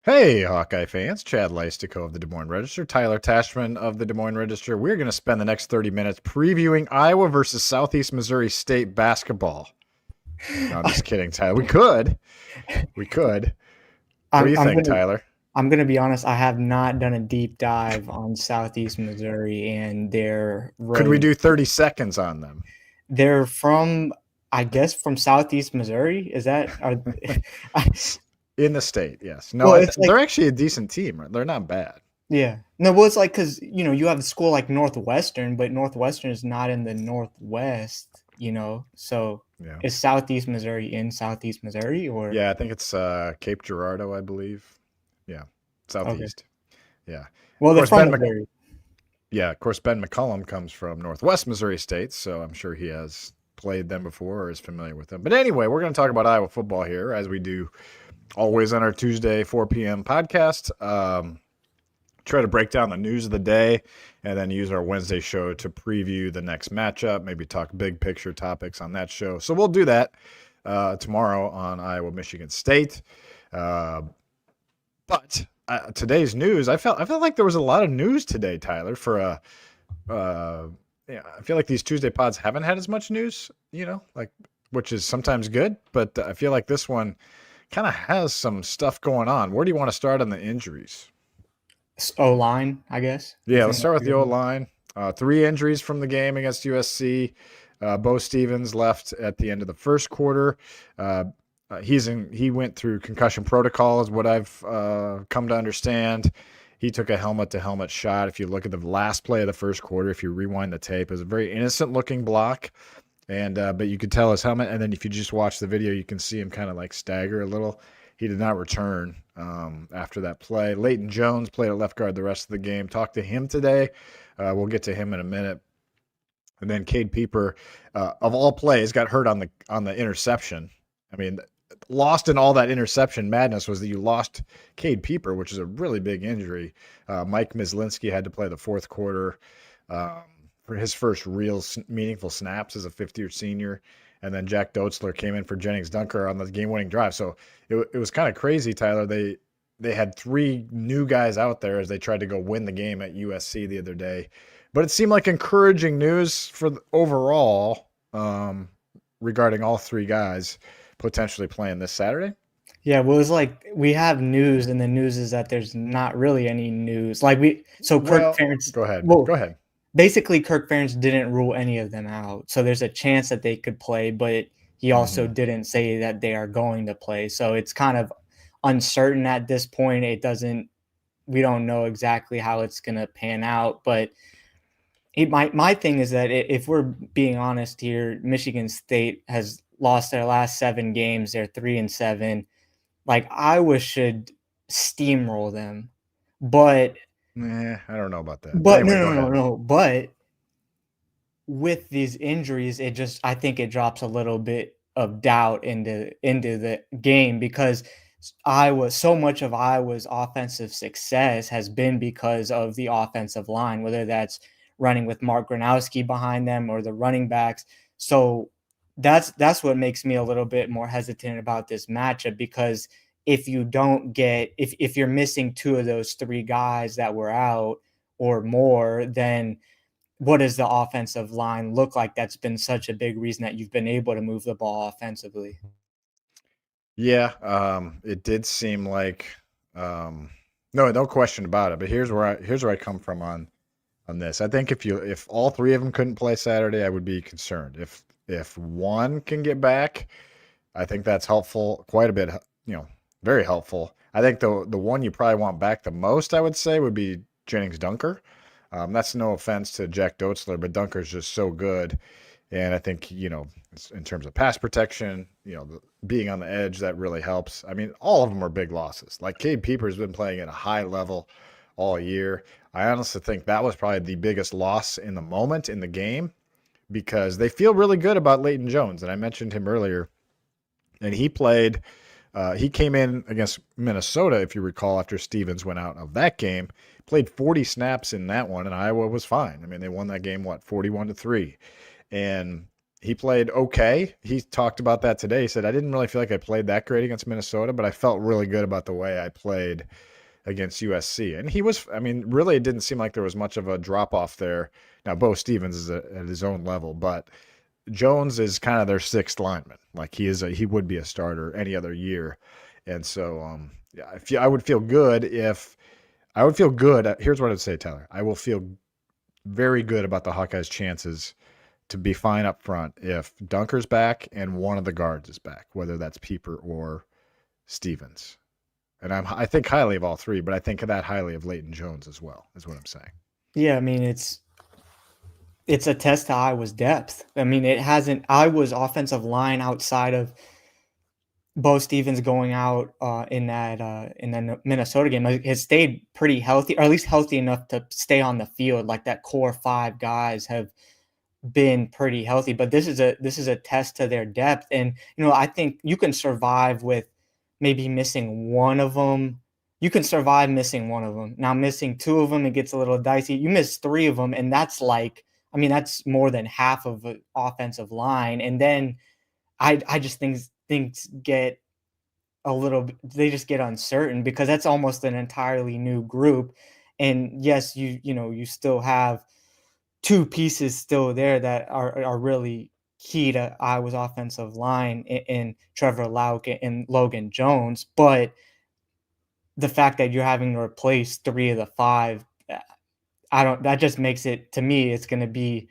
Hey, Hawkeye fans. Chad Leistikow of the Des Moines Register, Tyler Tachman of the Des Moines Register. We're going to spend the next 30 minutes previewing Iowa versus Southeast Missouri State basketball. No, I'm just kidding, Tyler. We could. We could. What do I'm you I'm think, gonna Tyler? I'm gonna be honest. I have not done a deep dive on Southeast Missouri and their Could we road. do 30 seconds on them? They're from, I guess, from Southeast Missouri. Is that are? I, In the state, yes. No, well, it's they're like actually a decent team. They're not bad. yeah. No, well, it's like because you have a school like Northwestern, but Northwestern is not in the Northwest. So Yeah. is Southeast Missouri in Southeast Missouri or Yeah, I think it's Cape Girardeau, I believe. Yeah. okay? Southeast. Yeah. Of Well, they're course, from Missouri. Ben McCullum comes from Northwest Missouri State, so I'm sure he has played them before or is familiar with them. But anyway, we're going to talk about Iowa football here, as we do always on our Tuesday 4 p.m. podcast. Try to break down the news of the day and then use our Wednesday show to preview the next matchup, maybe talk big picture topics on that show. So we'll do that tomorrow on Iowa Michigan State. Uh, but today's news, I felt like there was a lot of news today, Tyler, for a yeah, I feel like these Tuesday pods haven't had as much news, like which is sometimes good, but I feel like this one kind of has some stuff going on. Where do you want to start on the injuries? O line, I guess. You Yeah, let's think start that's with a the good O one? line. Three injuries from the game against USC. Bo Stevens left at the end of the first quarter. Uh, he went through concussion protocol, is what I've come to understand. He took a helmet to helmet shot. If you look at the last play of the first quarter, if you rewind the tape, it was a very innocent looking block, and but you could tell his helmet. And then if you just watch the video, you can see him kind of like stagger a little. He did not return after that play. Leighton Jones played at left guard the rest of the game. Talked to him today. We'll get to him in a minute. And then Cade Peeper, of all plays, got hurt on the interception. I mean, lost in all that interception madness was that you lost Cade Peeper, which is a really big injury. Mike Mislinski had to play the fourth quarter um, for his first real meaningful snaps as a fifth-year senior. And then Jack Dotzler came in for Jennings Dunker on the game-winning drive. So it was kind of crazy, Tyler. They had three new guys out there as they tried to go win the game at USC the other day. But it seemed like encouraging news for overall regarding all three guys potentially playing this Saturday. Yeah, well, it's like we have news, and the news is that there's not really any news. Like so Kirk Well, Ferentz, go ahead. well, Go ahead. basically Kirk Ferentz didn't rule any of them out. So there's a chance that they could play, but he also Hmm. didn't say that they are going to play. So it's kind of uncertain at this point. We don't know exactly how it's going to pan out, but my thing is that if we're being honest here, Michigan State has lost their last 7 games. They're 3-7. Like Iowa should steamroll them, but I don't know about that. But but no anyway, go no no ahead. no. But with these injuries, I think it drops a little bit of doubt into the game because so much of Iowa's offensive success has been because of the offensive line, whether that's running with Mark Gronowski behind them or the running backs. So that's what makes me a little bit more hesitant about this matchup because if you're missing two of those three guys that were out or more, then what does the offensive line look like? That's been such a big reason that you've been able to move the ball offensively. Yeah, it did seem like no question about it. But here's where I come from on this. I think if all three of them couldn't play Saturday, I would be concerned. If one can get back, I think that's helpful quite a bit. Very helpful. I think the one you probably want back the most, I would say, would be Jennings Dunker. That's no offense to Jack Dotzler, but Dunker's just so good. And I think, in terms of pass protection, being on the edge, that really helps. I mean, all of them are big losses. Like Cade Peeper's been playing at a high level all year. I honestly think that was probably the biggest loss in the moment in the game because they feel really good about Leighton Jones. And I mentioned him earlier. And he came in against Minnesota, if you recall, after Stevens went out of that game, played 40 snaps in that one, and Iowa was fine. I mean, they won that game, 41-3. And he played okay. He talked about that today. He said, I didn't really feel like I played that great against Minnesota, but I felt really good about the way I played against USC. And he was, I mean, really, it didn't seem like there was much of a drop off there. Now, Bo Stevens is at his own level, but Jones is kind of their sixth lineman. Like he would be a starter any other year. And so, yeah, I would feel good if I would feel good. Here's what I'd say, Tyler. I will feel very good about the Hawkeyes' chances to be fine up front if Dunker's back and one of the guards is back, whether that's Pieper or Stevens. And I think highly of all three, but I think that highly of Leighton Jones as well, is what I'm saying. Yeah, I mean it's a test to Iowa's depth. I mean, it hasn't Iowa's offensive line outside of Bo Stevens going out in that Minnesota game has stayed pretty healthy, or at least healthy enough to stay on the field. Like that core five guys have been pretty healthy, but this is a test to their depth. And I think you can survive with maybe missing one of them. You can survive missing one of them. Now missing two of them, it gets a little dicey. You miss three of them, and that's like, I mean, that's more than half of an offensive line. And then I just think things get a little they just get uncertain because that's almost an entirely new group. And yes, you still have two pieces still there that are really key to Iowa's offensive line in Trevor Lauk and Logan Jones, but the fact that you're having to replace three of the five, that just makes it, to me, it's going to be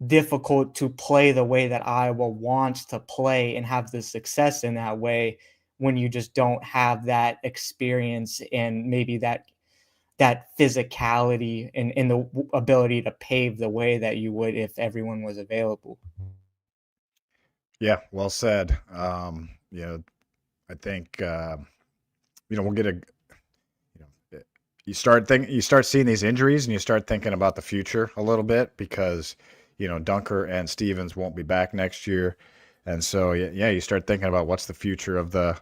difficult to play the way that Iowa wants to play and have the success in that way when you just don't have that experience and maybe that physicality and the ability to pave the way that you would if everyone was available. Yeah, well said. I think we'll get you start seeing these injuries and you start thinking about the future a little bit because Dunker and Stevens won't be back next year, and so yeah, you start thinking about what's the future of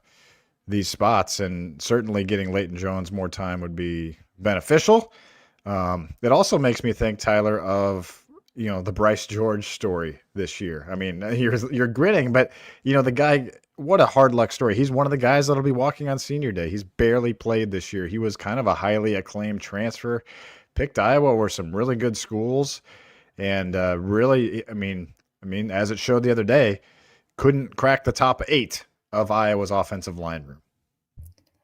these spots, and certainly getting Leighton Jones more time would be beneficial. It also makes me think, Tyler, of the Bryce George story this year. I mean, you're grinning, but the guy, what a hard luck story. He's one of the guys that'll be walking on senior day. He's barely played this year. He was kind of a highly acclaimed transfer. Picked Iowa were some really good schools, and really, I mean, as it showed the other day, couldn't crack the top 8 of Iowa's offensive line room.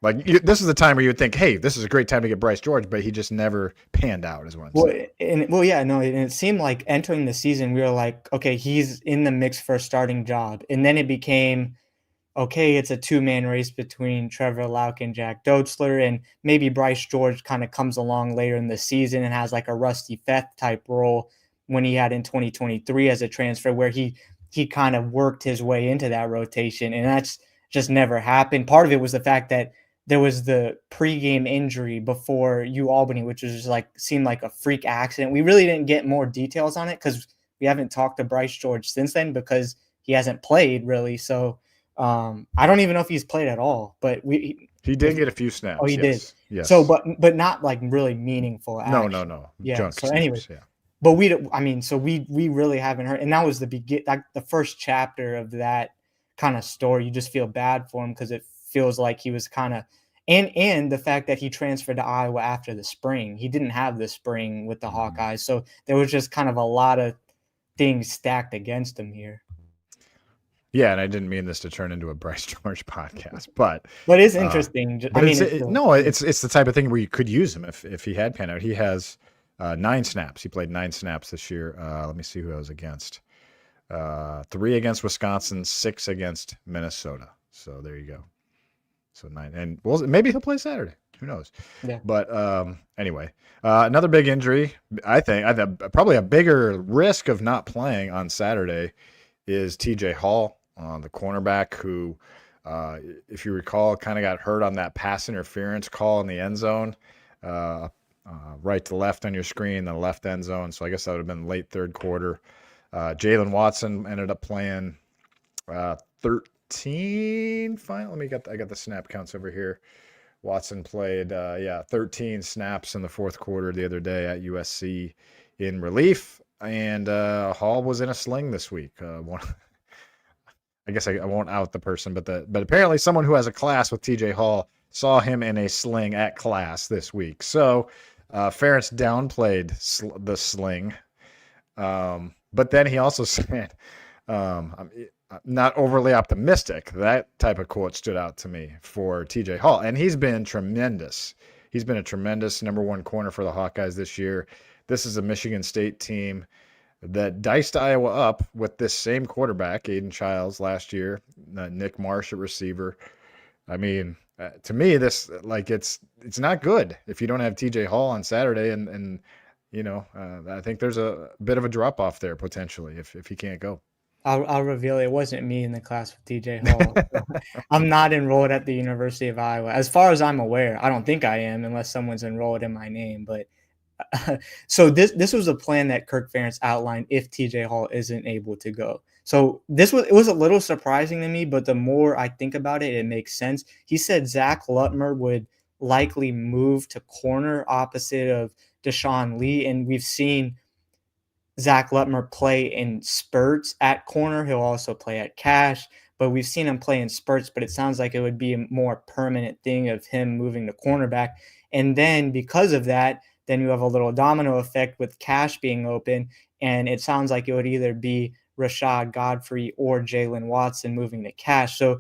Like this is the time where you would think, hey, this is a great time to get Bryce George, but he just never panned out, is what I'm saying. And it seemed like entering the season, we were like, okay, he's in the mix for a starting job. And then it became, okay, it's a two-man race between Trevor Lauk and Jack Dotzler, and maybe Bryce George kind of comes along later in the season and has like a Rusty Feth type role when he had in 2023 as a transfer, where he kind of worked his way into that rotation, and that's just never happened. Part of it was the fact that there was the pregame injury before Albany, which was just like seemed like a freak accident. We really didn't get more details on it because we haven't talked to Bryce George since then because he hasn't played really. So I don't even know if he's played at all. But he did get a few snaps. Oh, he did. Yes. So, but not like really meaningful. Action. No. Yeah. Junk so snaps, anyway, yeah. But we really haven't heard, and that was the first chapter of that kind of story. You just feel bad for him because it feels like he was kind of, and the fact that he transferred to Iowa after the spring. He didn't have the spring with the Hawkeyes, so there was just kind of a lot of things stacked against him here. Yeah, and I didn't mean this to turn into a Bryce George podcast, but it's interesting. It's the type of thing where you could use him if he had panned out. He has 9 snaps. He played 9 snaps this year. Let me see who I was against. 3 against Wisconsin, 6 against Minnesota. So there you go. So 9, and maybe he'll play Saturday. Who knows? Yeah. But anyway, another big injury. I think probably a bigger risk of not playing on Saturday is T.J. Hall, the cornerback who, if you recall, kind of got hurt on that pass interference call in the end zone. Right to left on your screen, the left end zone. So I guess that would have been late third quarter. Jalen Watson ended up playing 13 final. I got the snap counts over here. Watson played 13 snaps in the fourth quarter the other day at USC in relief. and Hall was in a sling this week. I guess I won't out the person, but apparently someone who has a class with TJ Hall saw him in a sling at class this week. So Ferentz downplayed the sling, but then he also said, I'm not overly optimistic. That type of quote stood out to me for TJ Hall, and he's been tremendous. He's been a tremendous number one corner for the Hawkeyes this year. This is a Michigan State team that diced Iowa up with this same quarterback, Aiden Childs, last year, Nick Marsh at receiver. I mean, to me, this it's not good if you don't have TJ Hall on Saturday, and I think there's a bit of a drop off there potentially if he can't go. I'll reveal it wasn't me in the class with TJ Hall. I'm not enrolled at the University of Iowa, as far as I'm aware. I don't think I am, unless someone's enrolled in my name. But so this was a plan that Kirk Ferentz outlined if TJ Hall isn't able to go. So it was a little surprising to me, but the more I think about it, it makes sense. He said Zach Lutmer would likely move to corner opposite of Deshaun Lee, and we've seen Zach Lutmer play in spurts at corner. He'll also play at cash, but we've seen him play in spurts, but it sounds like it would be a more permanent thing of him moving to cornerback. And then because of that, then you have a little domino effect with cash being open. And it sounds like it would either be Rashad Godfrey or Jalen Watson moving to cash. So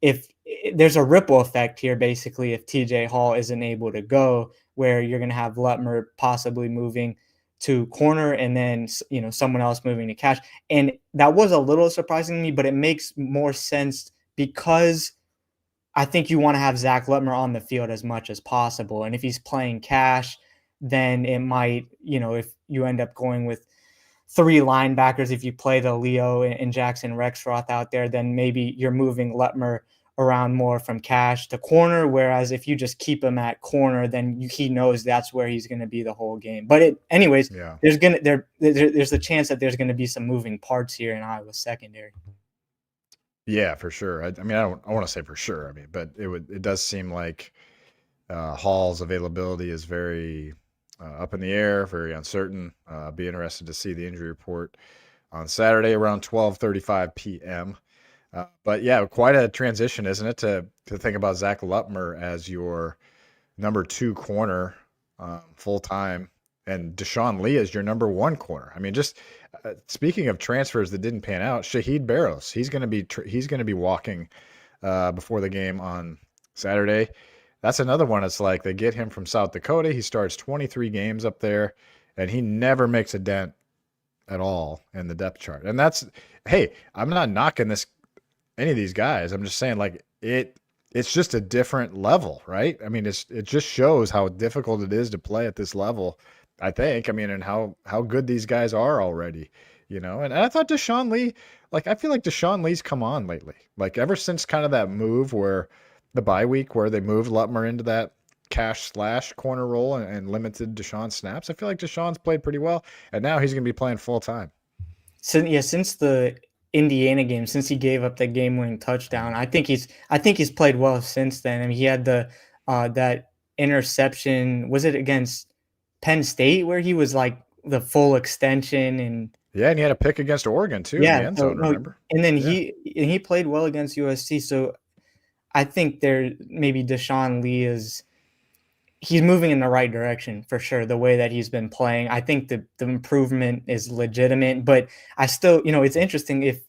if there's a ripple effect here, basically, if TJ Hall isn't able to go, where you're going to have Lutmer possibly moving to corner and then someone else moving to cash. And that was a little surprising to me, but it makes more sense because I think you want to have Zach Lutmer on the field as much as possible. And if he's playing cash, then it might, if you end up going with three linebackers, if you play the Leo and Jackson Rexroth out there, then maybe you're moving Lutmer around more from cash to corner. Whereas if you just keep him at corner, then he knows that's where he's going to be the whole game. But there's the chance that there's going to be some moving parts here in Iowa's secondary. Yeah, for sure. I want to say for sure. But it does seem like Hall's availability is very up in the air, very uncertain. Be interested to see the injury report on Saturday around 12:35 p.m. But yeah, quite a transition, isn't it, to think about Zach Lutmer as your number two corner full time, and Deshaun Lee as your number one corner. Just speaking of transfers that didn't pan out, Shaheed Barrows, he's going to be walking before the game on Saturday. That's another one. It's like they get him from South Dakota. He starts 23 games up there, and he never makes a dent at all in the depth chart. And hey, I'm not knocking any of these guys. I'm just saying, it's just a different level, right? It just shows how difficult it is to play at this level, I think. And how good these guys are already, And I thought Deshaun Lee, I feel like Deshaun Lee's come on lately. Ever since kind of that move where the bye week where they moved Lutmer into that cash / corner role and limited Deshaun snaps, I feel like Deshaun's played pretty well, and now he's going to be playing full time. Since the Indiana game, since he gave up the game-winning touchdown, I think he's played well since then. He had that interception. Was it against Penn State where he was like the full extension? And yeah, and he had a pick against Oregon too in the end zone. Remember? And then he played well against USC. So I think maybe Deshaun Lee he's moving in the right direction for sure. The way that he's been playing, I think the improvement is legitimate, but I still, it's interesting if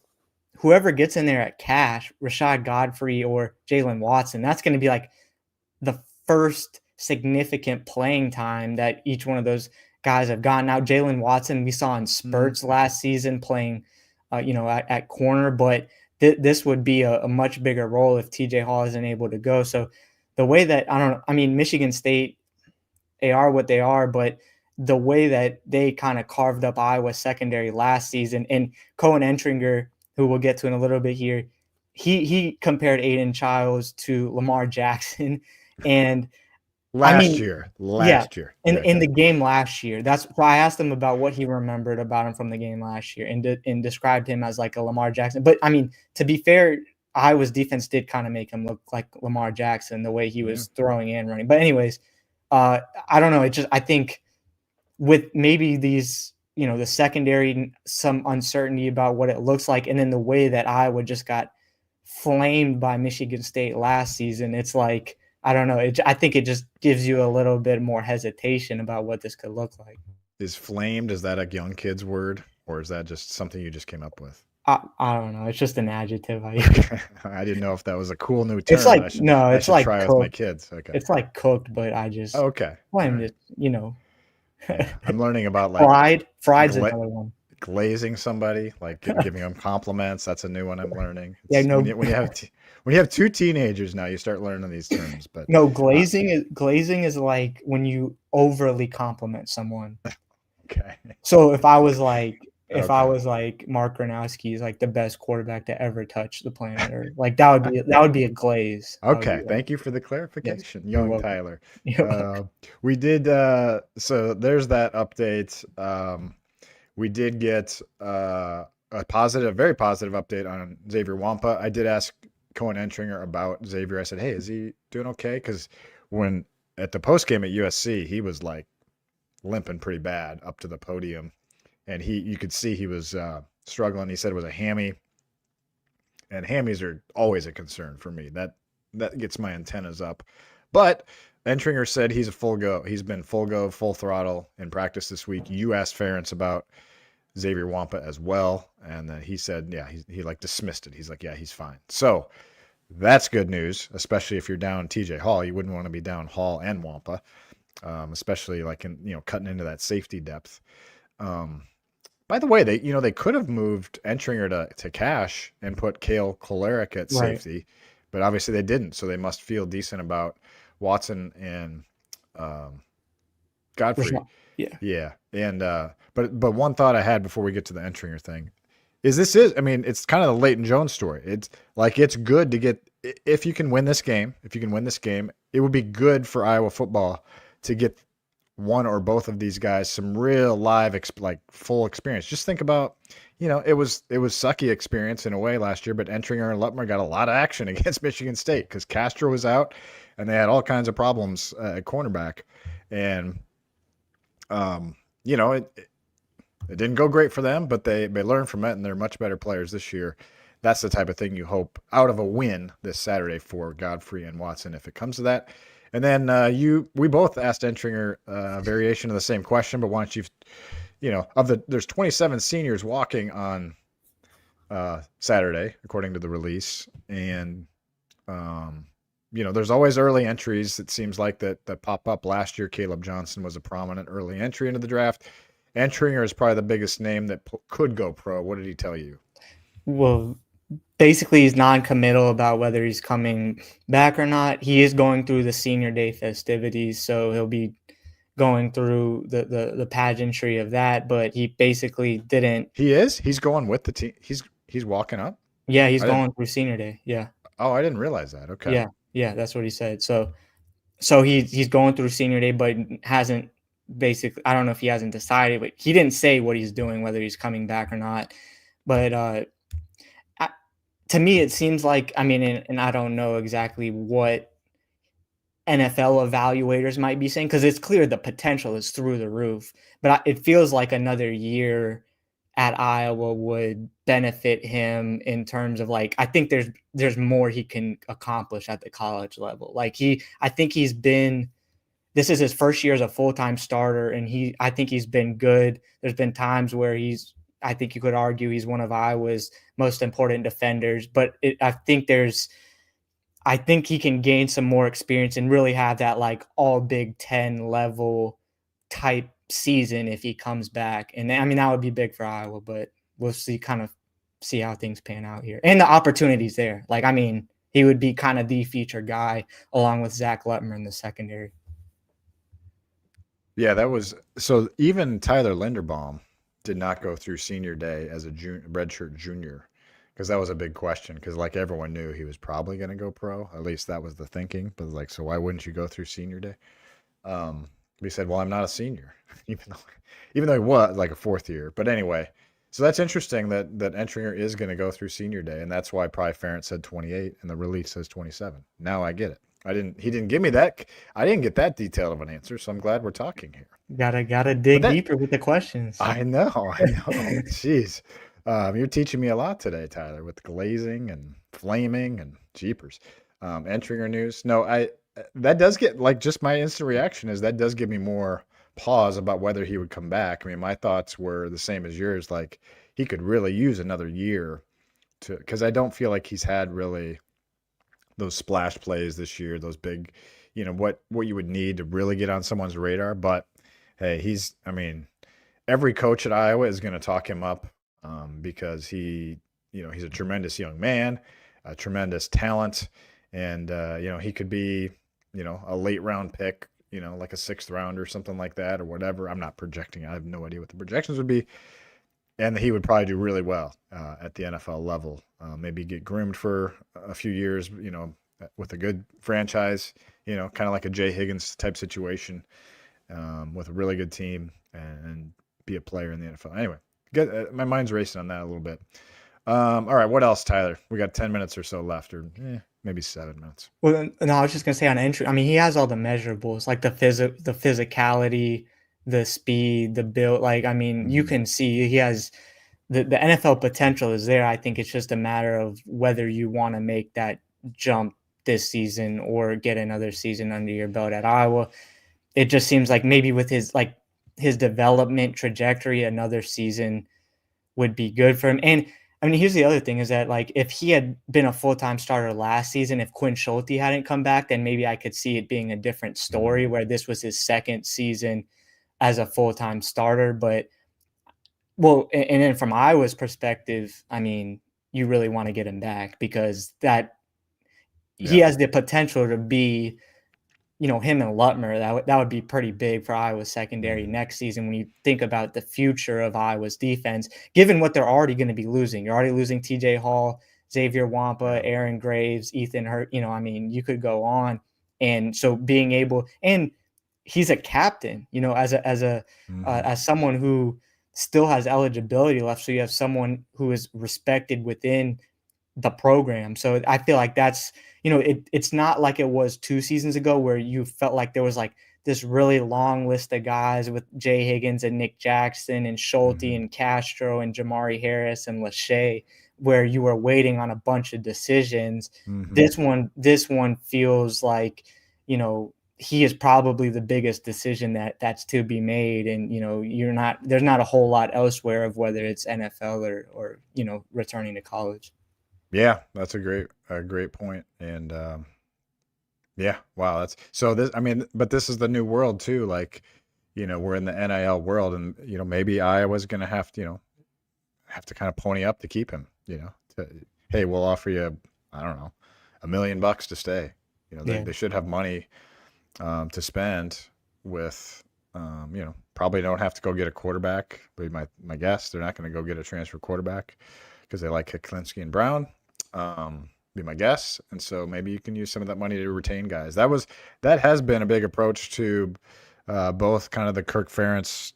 whoever gets in there at cash, Rashad Godfrey or Jalen Watson, that's going to be like the first significant playing time that each one of those guys have gotten. Now, Jalen Watson, we saw in spurts last season playing, at corner, but this would be a much bigger role if TJ Hall isn't able to go. So the way that, Michigan State, they are what they are, but the way that they kind of carved up Iowa secondary last season, and Cohen Entringer, who we'll get to in a little bit here, he compared Aiden Childs to Lamar Jackson. And last year. In the game last year. That's why I asked him about what he remembered about him from the game last year and described him as like a Lamar Jackson. But to be fair, Iowa's defense did kind of make him look like Lamar Jackson, the way he was throwing and running. But anyways, I don't know. I think with maybe these, the secondary, some uncertainty about what it looks like, and then the way that Iowa just got flamed by Michigan State last season, it's like, I don't know. I think it just gives you a little bit more hesitation about what this could look like. Is flamed, is that a young kid's word, or is that just something you just came up with? I don't know. It's just an adjective. I didn't know if that was a cool new term. It's like, I should try with my kids. Okay. It's like cooked, but I just, okay. I'm just, I'm learning about like fried's another one. Glazing somebody, like giving them compliments. That's a new one I'm learning. Yeah, no. When you have two teenagers now, you start learning these terms. But no, glazing is like when you overly compliment someone. Okay. So if I was like Mark Gronowski is like the best quarterback to ever touch the planet, or like that would be a glaze. Okay, thank you for the clarification, yes, young Tyler. We did so there's that update. We did get a very positive update on Xavier Wampa. I did ask Cohen Entringer about Xavier. I said, "Hey, is he doing okay?" Because when at the post game at USC, he was like limping pretty bad up to the podium, and you could see he was struggling. He said it was a hammy, and hammies are always a concern for me. That gets my antennas up. But Entringer said he's a full go. He's been full go, full throttle in practice this week. You asked Ferentz about Xavier Wampa as well, and he said, yeah, he like dismissed it. He's like, yeah, he's fine. So that's good news, especially if you're down TJ Hall. You wouldn't want to be down Hall and Wampa, especially like in cutting into that safety depth. By the way, they could have moved Entringer to cash and put Cale Kolarek at safety, but obviously they didn't. So they must feel decent about Watson and Godfrey. Yeah. And but one thought I had before we get to the Entringer thing is it's kind of the Leighton Jones story. It's like it's good to get if you can win this game. If you can win this game, it would be good for Iowa football to get one or both of these guys some real live full experience. Just think about, it was sucky experience in a way last year, but Entringer and Lutmer got a lot of action against Michigan State because Castro was out and they had all kinds of problems at cornerback. And, it didn't go great for them, but they learned from it and they're much better players this year. That's the type of thing you hope out of a win this Saturday for Godfrey and Watson if it comes to that. And then we both asked Entringer a variation of the same question, but why don't there's 27 seniors walking on Saturday, according to the release. And, there's always early entries. It seems like that pop up. Last year, Caleb Johnson was a prominent early entry into the draft. Entringer is probably the biggest name that could go pro. What did he tell you? Well, basically he's non-committal about whether he's coming back or not. He is going through the senior day festivities, so he'll be going through the pageantry of that, but he basically didn't. He's going with the team. He's walking up. Yeah, he's going through senior day. Yeah. Oh, I didn't realize that. Okay. Yeah, that's what he said. So he's going through senior day, but hasn't basically. I don't know if he hasn't decided, but he didn't say what he's doing, whether he's coming back or not. But to me, it seems like, and I don't know exactly what NFL evaluators might be saying, because it's clear the potential is through the roof, but it feels like another year at Iowa would benefit him in terms of I think there's more he can accomplish at the college level. I think this is his first year as a full-time starter, and I think he's been good. There's been times where I think you could argue he's one of Iowa's most important defenders, but I think he can gain some more experience and really have that all Big Ten level type season if he comes back. And that would be big for Iowa, but we'll see how things pan out here. And the opportunities there. He would be kind of the feature guy along with Zach Lutmer in the secondary. Yeah, so even Tyler Linderbaum did not go through senior day as a redshirt junior, because that was a big question, because everyone knew he was probably going to go pro. At least that was the thinking. But so why wouldn't you go through senior day? He said, well, I'm not a senior, even though he was a fourth year. But anyway, so that's interesting that Entringer is going to go through senior day, and that's why probably Ferentz said 28 and the release says 27. Now I get it. He didn't give me that. I didn't get that detailed of an answer, so I'm glad we're talking here. Gotta But dig that deeper with the questions. I know, I know. Jeez. You're teaching me a lot today, Tyler, with glazing and flaming and jeepers. Entering our news. No, I that does get like just my instant reaction is that does give me more pause about whether he would come back. I mean, my thoughts were the same as yours. Like he could really use another year to because I don't feel like he's had really those splash plays this year, those big, what you would need to really get on someone's radar. But hey, I mean, every coach at Iowa is going to talk him up because he's a tremendous young man, a tremendous talent, and he could be, a late round pick, like a sixth round or something like that or whatever. I'm not projecting. I have no idea what the projections would be, and he would probably do really well at the NFL level. Maybe get groomed for a few years, with a good franchise, kind of like a Jay Higgins type situation with a really good team and be a player in the NFL. Anyway, my mind's racing on that a little bit. All right, what else, Tyler? We got 10 minutes or so left, or maybe 7 minutes. Well, no, I was just gonna say on entry. I mean, he has all the measurables, like the physicality, the speed, the build. Like, I mean, you Mhm. can see he has the NFL potential is there. I think it's just a matter of whether you want to make that jump this season or get another season under your belt at Iowa. It just seems like maybe with his development trajectory, another season would be good for him. And I mean, here's the other thing is that like if he had been a full-time starter last season, if Quinn Schulte hadn't come back, then maybe I could see it being a different story Mhm. where this was his second season as a full-time starter. But well, and then from Iowa's perspective, I mean, you really want to get him back because that he Yeah. has the potential to be, him and Lutmer, that would be pretty big for Iowa's secondary Mhm. next season when you think about the future of Iowa's defense, given what they're already going to be losing. You're already losing TJ Hall, Xavier Wampa, Yeah. Aaron Graves, Ethan Hurt, I mean, you could go on. And so being able, and he's a captain, Mhm. as someone who still has eligibility left. So you have someone who is respected within the program. So I feel like that's, it's not like it was 2 seasons ago where you felt like there was like this really long list of guys with Jay Higgins and Nick Jackson and Schulte Mhm. and Castro and Jamari Harris and Lachey, where you were waiting on a bunch of decisions. Mhm. This one feels like, he is probably the biggest decision that's to be made. And, there's not a whole lot elsewhere of whether it's NFL or, returning to college. Yeah, that's a great point. And yeah, wow, that's so this I mean, but this is the new world too. Like, we're in the NIL world and maybe Iowa's gonna have to kind of pony up to keep him, hey, we'll offer you, I don't know, $1 million to stay. They, Yeah. they should have money to spend with probably don't have to go get a quarterback. But my guess, they're not going to go get a transfer quarterback because they like Kiklinski and Brown. Be my guess, and so maybe you can use some of that money to retain guys. That has been a big approach to both kind of the Kirk Ferentz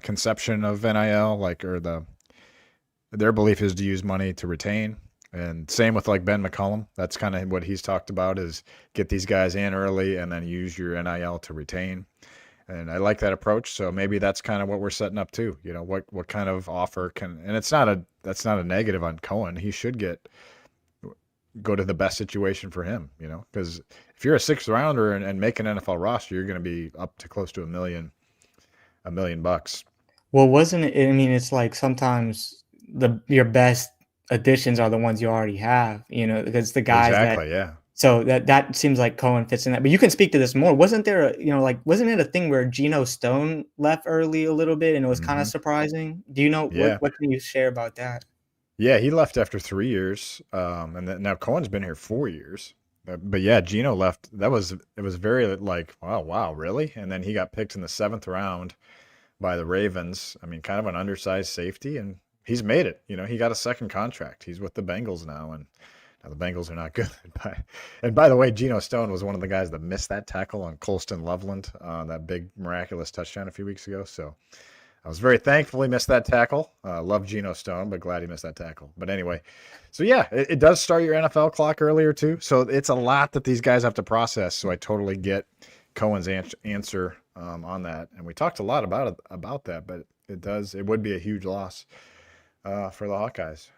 conception of NIL, like or their belief is to use money to retain. And same with like Ben McCollum. That's kind of what he's talked about is get these guys in early and then use your NIL to retain. And I like that approach. So maybe that's kind of what we're setting up too. What kind of offer can and that's not a negative on Cohen. He should go to the best situation for him, because if you're a sixth rounder and make an NFL roster, you're going to be up to close to $1 million. Well, wasn't it? I mean, it's like sometimes your best additions are the ones you already have, because the guys that. Exactly. Yeah. So that seems like Cohen fits in that. But you can speak to this more. Wasn't there wasn't it a thing where Geno Stone left early a little bit and it was kind of Hmm. surprising? Do you know what Yeah. what can you share about that? Yeah, he left after 3 years, and then now Cohen's been here 4 years. But yeah, Gino left. It was very like, wow, really? And then he got picked in the seventh round by the Ravens. I mean, kind of an undersized safety, and he's made it. He got a second contract. He's with the Bengals now, and now the Bengals are not good. And by the way, Geno Stone was one of the guys that missed that tackle on Colston Loveland, that big miraculous touchdown a few weeks ago. So I was very thankful he missed that tackle. Love Geno Stone, but glad he missed that tackle. But anyway, so yeah, it does start your NFL clock earlier too. So it's a lot that these guys have to process. So I totally get Cohen's answer on that, and we talked a lot about that, but it would be a huge loss for the Hawkeyes.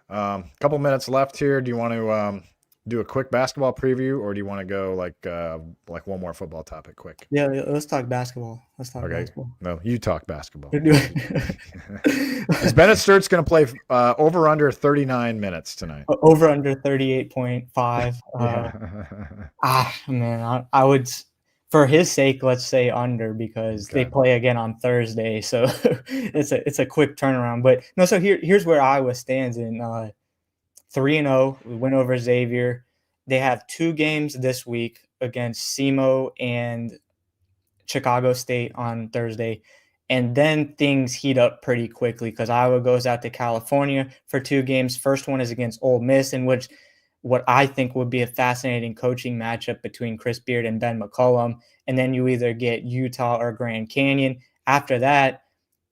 Couple minutes left here. Do you want to do a quick basketball preview, or do you want to go like one more football topic quick? Yeah, let's talk basketball. Okay. No, you talk basketball. We're doing Is Bennett Sturt's going to play over under 39 minutes tonight? over under 38.5. Man, I would, for his sake, let's say under, because they play again on Thursday, so it's a quick turnaround. But no, so here's where Iowa stands in 3-0. We win over Xavier. They have 2 games this week against SEMO and Chicago State on Thursday. And then things heat up pretty quickly because Iowa goes out to California for 2 games. First one is against Ole Miss, in which what I think would be a fascinating coaching matchup between Chris Beard and Ben McCollum. And then you either get Utah or Grand Canyon. After that,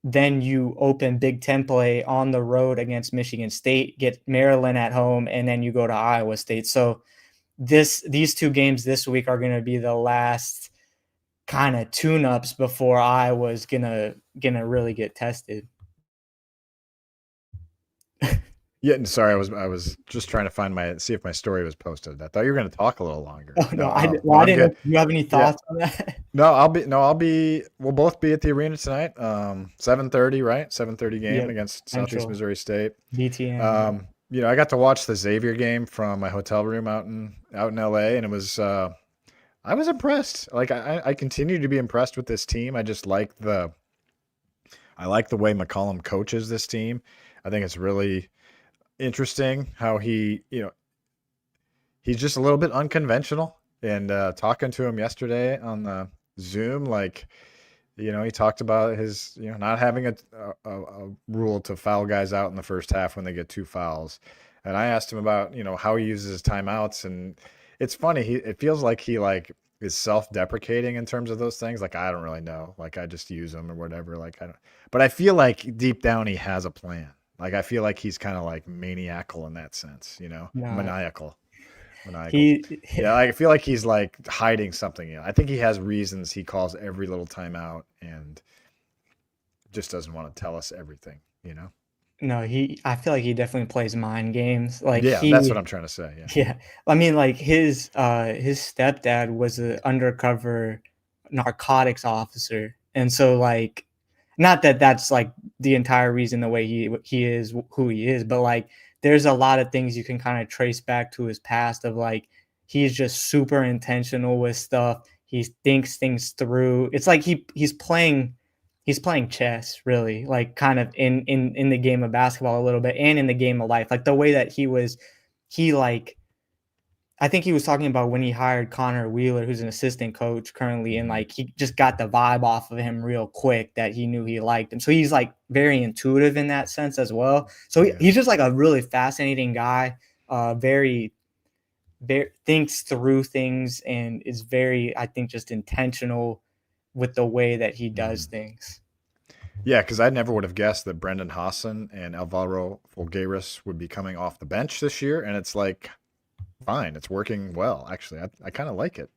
then you open Big Ten play on the road against Michigan State, get Maryland at home, and then you go to Iowa State. So these 2 games this week are going to be the last kind of tune-ups before Iowa's gonna really get tested. Yeah, sorry, I was just trying to see if my story was posted. I thought you were going to talk a little longer. Oh, no, I didn't know. Do you have any thoughts on that? We'll both be at the arena tonight. 7:30, right? 7:30 game against Southeast Missouri State. BTN. I got to watch the Xavier game from my hotel room out in LA, and it was I was impressed. Like I continue to be impressed with this team. I just like the way McCollum coaches this team. I think it's really interesting how he's just a little bit unconventional. And talking to him yesterday on the Zoom, he talked about his not having a rule to foul guys out in the first half when they get 2 fouls. And I asked him about how he uses his timeouts, and it's funny. It feels like he is self-deprecating in terms of those things. Like, I don't really know. Like, I just use them or whatever. But I feel like deep down he has a plan. Like, I feel like he's kind of like maniacal in that sense, maniacal. I feel like he's like hiding something. I think he has reasons. He calls every little timeout and just doesn't want to tell us everything, No, I feel like he definitely plays mind games. That's what I'm trying to say. Yeah. I mean, his stepdad was an undercover narcotics officer. And so not that that's the entire reason the way he is who he is, but there's a lot of things you can kind of trace back to his past of he's just super intentional with stuff. He thinks things through. It's like he's playing chess, really, kind of in the game of basketball a little bit and in the game of life. The way that I think he was talking about when he hired Connor Wheeler, who's an assistant coach currently, and he just got the vibe off of him real quick that he knew he liked him. So he's very intuitive in that sense as well. So he's just a really fascinating guy, very thinks through things and is very, I think, just intentional with the way that he does things. Yeah, because I never would have guessed that Brendan Hassan and Alvaro Folgueras would be coming off the bench this year, and it's fine. It's working well, actually. I kind of like it.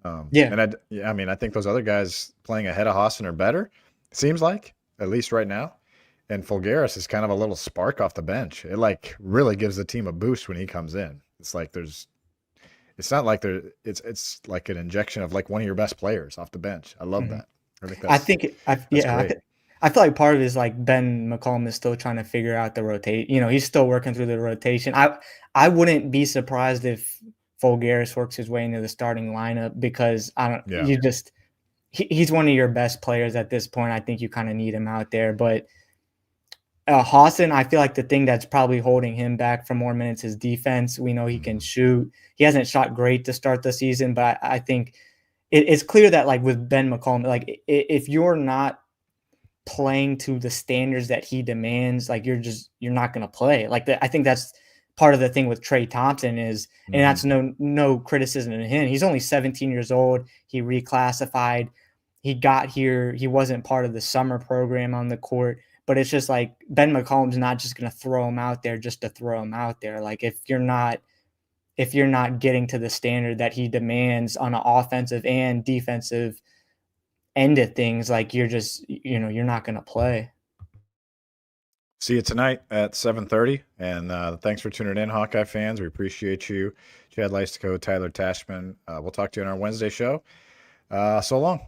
And I think those other guys playing ahead of Hassan are better. It seems like, at least right now. And Folgueras is kind of a little spark off the bench. It really gives the team a boost when he comes in. It's not like it's like an injection of one of your best players off the bench. I love that. I think I feel like part of it is Ben McCollum is still trying to figure out the rotate. He's still working through the rotation. I wouldn't be surprised if Folgueras works his way into the starting lineup because he's one of your best players at this point. I think you kind of need him out there. But Hassan, I feel like the thing that's probably holding him back for more minutes is defense. We know he can shoot. He hasn't shot great to start the season, but I think it's clear that with Ben McCollum, if you're not playing to the standards that he demands, you're not going to play. I think that's part of the thing with Trey Thompson is, and that's no criticism of him. He's only 17 years old. He reclassified. He got here. He wasn't part of the summer program on the court, but it's just Ben McCollum's not just going to throw him out there just to throw him out there. If you're not getting to the standard that he demands on an offensive and defensive end of things, like you're just, you're not going to play. See you tonight at 7:30. And thanks for tuning in, Hawkeye fans. We appreciate you. Chad Leistikow, Tyler Tachman. We'll talk to you on our Wednesday show. So long.